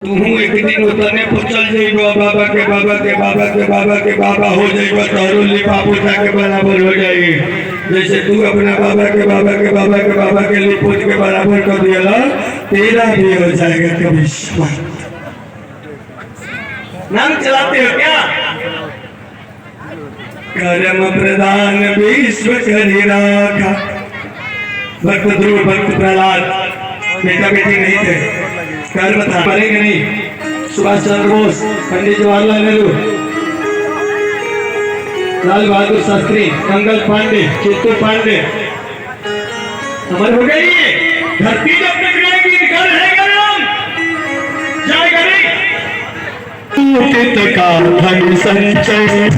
तू एक दिन उतने पर चल जाइबा बाबा के बाबा के बाबा के बाबा के बाबा हो जाइबा तोरो लिपा पोछा के बराबर हो जाई। जैसे तू अपना बाबा के बाबा के बाबा के बाबा के लिपोच के बराबर कर दिया तेरा भी हो जाएगा कभी। नाम चलाते हो क्या? कर्म प्रदान विश्व करी राखा। भक्त ध्रुव भक्त प्रहलाद बेटा बेटी नहीं थे, कर्म था, पढ़ेंगे नहीं। सुभाष चंद्र बोस, पंडित जवाहरलाल नेहरू, लाल बहादुर शास्त्री, मंगल पांडे, चित्तू पांडे अमर हो गई। धरती जब तक रहेगी घर है गरम, जाएगा नहीं। का धन संचय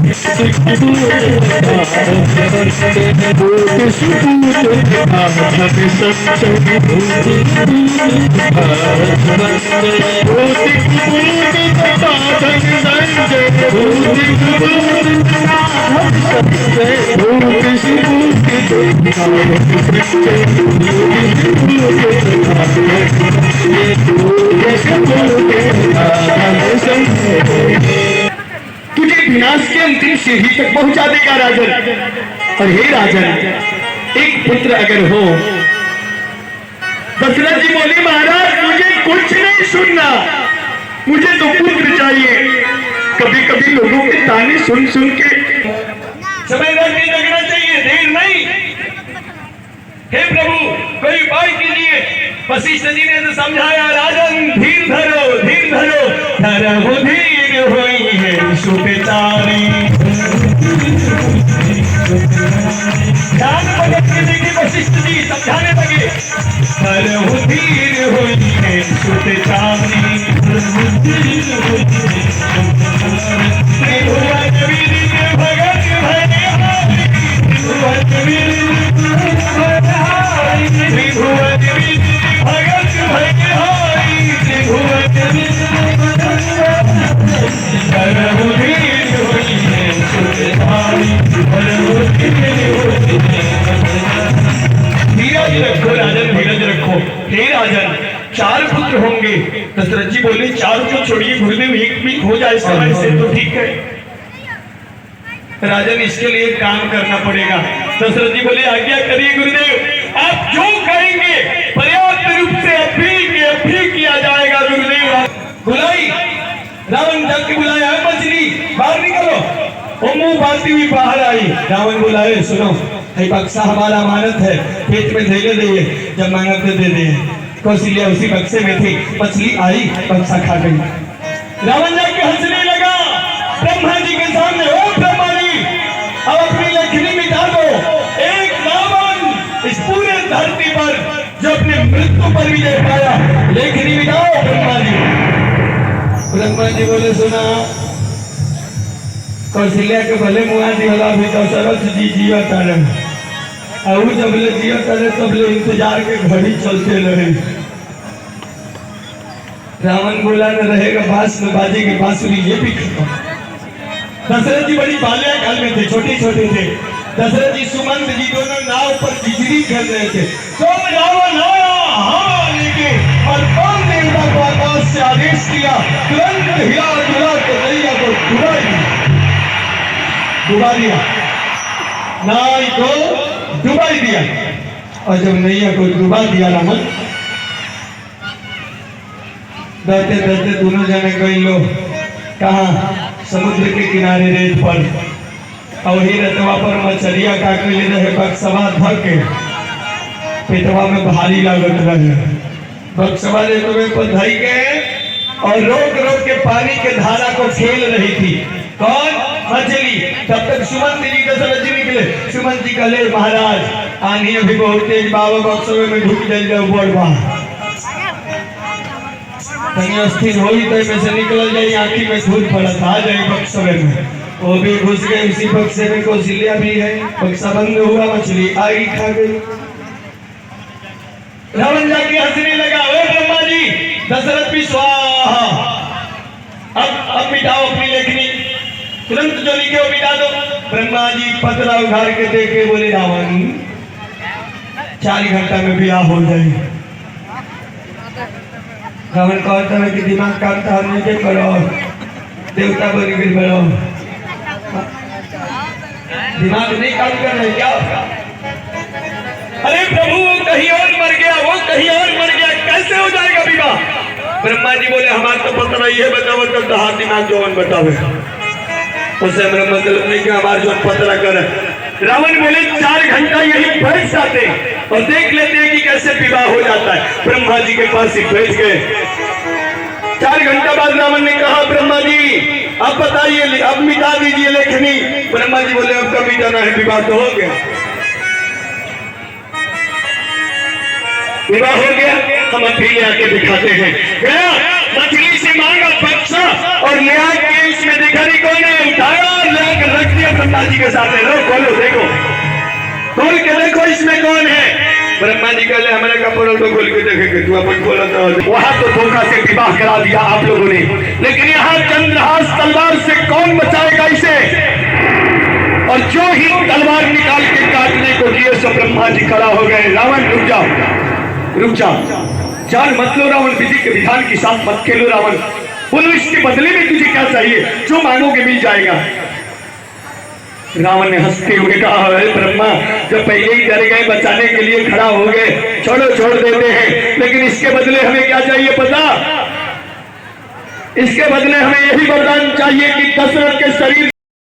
तुझे विनाश के अंतिम सीढ़ी तक पहुंचा देगा राजन। और हे राजन, एक पुत्र अगर हो। दशरथ जी बोले महाराज मुझे कुछ नहीं सुनना, मुझे तो पुत्र चाहिए। कभी कभी लोगों के ताने सुन सुन के समय रहते जगना चाहिए, देर नहीं। हे प्रभु कोई उपाय कीजिए। वशिष्ठ जी ने तो समझाया, राजन धीर धरो, धीर धरो, धरो धीर होई है सुपेचारी। ध्यान पकड़ के देखिए, वशिष्ठ जी समझाने लगे, धरो धीर होई है सुपेचारी। चार पुत्र होंगे। दशरथ जी बोले चार को छोड़िए, गुरुदेव एक भी हो जाए समय से तो ठीक है। राजन इसके लिए काम करना पड़ेगा। दशरथ जी बोले आज्ञा करिए गुरुदेव, आप जो कहेंगे पर्याप्त रूप से अभी किया जाएगा गुरुदेव। बुलाई रावण जग के बुलाया, मछली बाहर निकलो। वो मुंह बांधती हुई बाहर आई। रावण बुलाए, सुनो बक्सा हमारा अमानत है, पेट में धैले दे, जब मांगा तो दे दे। कौशल्या उसी बक्से में थी, मछली आई बक्सा खा गई। रावण जाके हंसने लगा ब्रह्मा जी के सामने, ओ ब्रह्मा जी अब अपनी लेखनी मिटा दो। एक रावण इस पूरे धरती पर जो अपने मृत्यु पर विजय पाया, लेखनी मिटाओ ब्रह्मा जी। ब्रह्मा जी बोले सुना, कौशल्या के भले मुआ दिया भी दशरथ जी जीवा कारण और जब ले जिया करे तब ले इंतजार के घड़ी चलते रहे। रावण बोला न रहेगा बांस में बाजेगी बांसुरी, ये भी खत्म। दशरथ जी बड़ी बाल्याकाल में थे, छोटे छोटे थे। दशरथ जी सुमंत जी दोनों नाव पर जिजरी कर रहे थे। तो रावण आया हाँ लेके, और कौन देवता को आकाश से आदेश किया, तुरंत हिला डुला के नैया को डुबा दिया, नाई को डुबाई दिया। और जब नैया को डुबा दिया रावण, डरते डरते दोनों जने गए लोग कहाँ, समुद्र के किनारे रेत पर। और ही रतवा पर मछलिया काट ले रहे, बक्सवा धर के पेटवा में भारी लागत रहे। बक्सवा रेतवे पर धई के और रोक रोक के पानी के धारा को खेल रही थी। कौन? मछली। तब तक सुमंत जी दशरथ जी निकले। सुमंत जी कहले महाराज आनी अभी बहुत तेज, बाबा बक्सवे में ढुक जाइए बोलवा स्थिर होई तो में से निकल जाए, आंखी में धूल पड़त आ जाए बक्सवे में। वो भी घुस गए उसी बक्से में। कौशल्या भी है, बक्सा बंद हुआ, मछली आई खा गई। रावण जाके हंसने लगा, ओ ब्रह्मा जी दशरथ भी स्वाहा, अब मिटाओ अपनी लेखनी, तुरंत जो लिखे वो मिटा दो। ब्रह्मा जी पतरा उघाड़ के देखे, बोले रावण 4 घंटा में ब्याह हो जाए। रावण कहता है कि दिमाग काम था नहीं करो, देवता बन गए बड़ो, दिमाग नहीं काम कर रहे क्या? अरे प्रभु वो कहीं और मर गया, वो कहीं और मर गया, कैसे हो जाएगा विवाह? ब्रह्मा जी बोले हमारा तो पता नहीं है, बताओ तब तो हाथ दिमाग जौन बतावे, उससे हमारा मतलब नहीं कि हमारे जो पता कर। रावण बोले 4 घंटा यही बैठ जाते और देख लेते हैं कि कैसे विवाह हो जाता है। ब्रह्मा जी के पास ही बैठ गए। 4 घंटा बाद रावण ने कहा ब्रह्मा जी अब बताइए, अब मिटा दीजिए लेखनी। ब्रह्मा जी बोले अब कब मिटाना है, विवाह तो हो गया, विवाह हो गया, हम अभी ले आके दिखाते हैं। गया मछली से मांगा बक्सा और ले आके इसमें देखा नहीं कौन है, उठाया और लेकर रख दिया ब्रह्मा जी के साथ। लो खोलो देखो, खोल के देखो इसमें कौन है। ब्रह्मा जी कहले हमारे कपड़ों को खोल के देखेंगे, तू अपन खोला तो वहां तो धोखा से विवाह करा दिया आप लोगों ने, लेकिन यहाँ चंद्रहास तलवार से कौन बचाएगा इसे? और जो ही तलवार निकाल के काटने को किए सो ब्रह्मा जी खड़ा हो गए। रावण रुक जाओ, रुक जाओ, जान मत लो रावण, विधि के विधान के साथ मत खेलो रावण। बोलो इसके बदले में तुझे क्या चाहिए, जो मांगोगे मिल जाएगा। रावण ने हंसते हुए कहा ब्रह्मा जब पहले ही डर गए, बचाने के लिए खड़ा हो गए, छोड़ो छोड़ देते हैं, लेकिन इसके बदले हमें क्या चाहिए पता? इसके बदले हमें यही वरदान चाहिए कि दशरथ के शरीर